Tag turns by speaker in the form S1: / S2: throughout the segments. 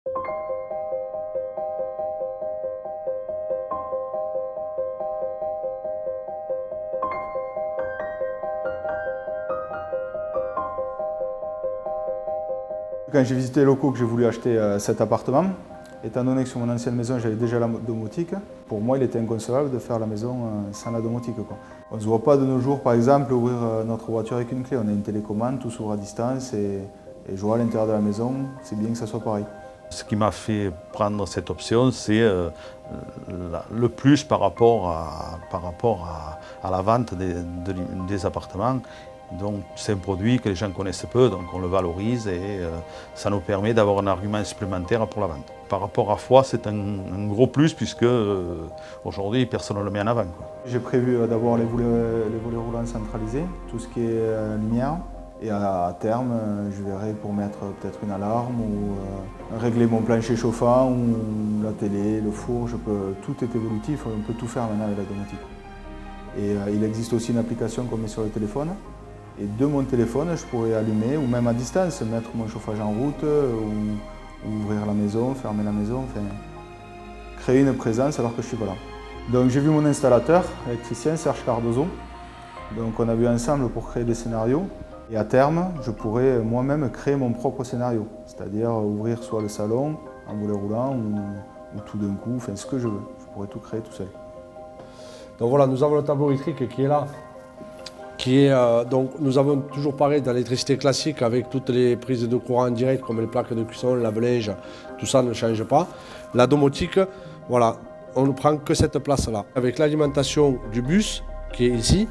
S1: Quand j'ai visité les locaux, que j'ai voulu acheter cet appartement, étant donné que sur mon ancienne maison j'avais déjà la domotique, pour moi il était inconcevable de faire la maison sans la domotique, quoi. On ne se voit pas de nos jours par exemple ouvrir notre voiture avec une clé, on a une télécommande, tout s'ouvre à distance et je vois à l'intérieur de la maison, c'est bien que ça soit pareil.
S2: Ce qui m'a fait prendre cette option, c'est le plus par rapport à la vente des appartements. Donc c'est un produit que les gens connaissent peu, donc on le valorise et ça nous permet d'avoir un argument supplémentaire pour la vente. Par rapport à Foix, c'est un gros plus puisque aujourd'hui personne ne le met en avant, quoi.
S1: J'ai prévu d'avoir les volets roulants centralisés, tout ce qui est lumière. Et à terme, je verrai pour mettre peut-être une alarme ou régler mon plancher chauffant ou la télé, le four. Tout est évolutif, on peut tout faire maintenant avec la domotique. Et il existe aussi une application qu'on met sur le téléphone. Et de mon téléphone, je pourrais allumer ou même à distance, mettre mon chauffage en route ou ouvrir la maison, fermer la maison, enfin, créer une présence alors que je ne suis pas là. Donc j'ai vu mon installateur, électricien Serge Cardozo. Donc on a vu ensemble pour créer des scénarios. Et à terme, je pourrais moi-même créer mon propre scénario, c'est-à-dire ouvrir soit le salon en volet roulant ou tout d'un coup, enfin ce que je veux. Je pourrais tout créer tout seul.
S3: Donc voilà, nous avons le tableau électrique qui est là. Donc nous avons toujours pareil dans l'électricité classique avec toutes les prises de courant en direct comme les plaques de cuisson, le lave-linge, tout ça ne change pas. La domotique, voilà, on ne prend que cette place-là. Avec l'alimentation du bus qui est ici,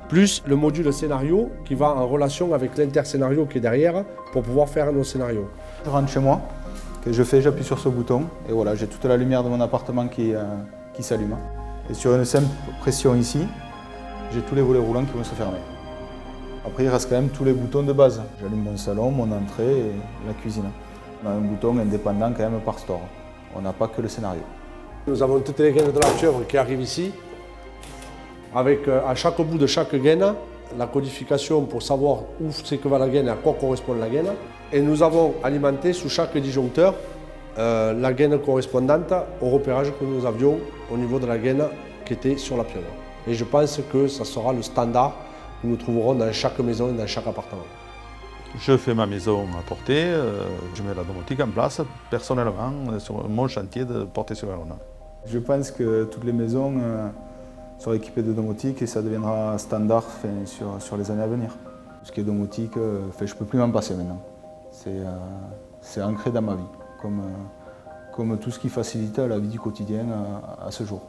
S3: plus le module scénario qui va en relation avec l'interscénario qui est derrière pour pouvoir faire nos scénarios.
S1: Je rentre chez moi, j'appuie sur ce bouton et voilà, j'ai toute la lumière de mon appartement qui s'allume. Et sur une simple pression ici, j'ai tous les volets roulants qui vont se fermer. Après, il reste quand même tous les boutons de base. J'allume mon salon, mon entrée et la cuisine. On a un bouton indépendant quand même par store. On n'a pas que le scénario.
S3: Nous avons toutes les gaines de la pieuvre qui arrivent ici, avec à chaque bout de chaque gaine, la codification pour savoir où c'est que va la gaine et à quoi correspond la gaine. Et nous avons alimenté sous chaque disjoncteur la gaine correspondante au repérage que nous avions au niveau de la gaine qui était sur la pieuvre. Et je pense que ça sera le standard que nous trouverons dans chaque maison et dans chaque appartement.
S2: Je fais ma maison à portée, je mets la domotique en place personnellement sur mon chantier de Portée-sur-Garonne.
S1: Je pense que toutes les maisons seront équipées de domotique et ça deviendra standard sur les années à venir. Ce qui est domotique, je ne peux plus m'en passer maintenant. C'est ancré dans ma vie, comme tout ce qui facilite la vie du quotidien à ce jour.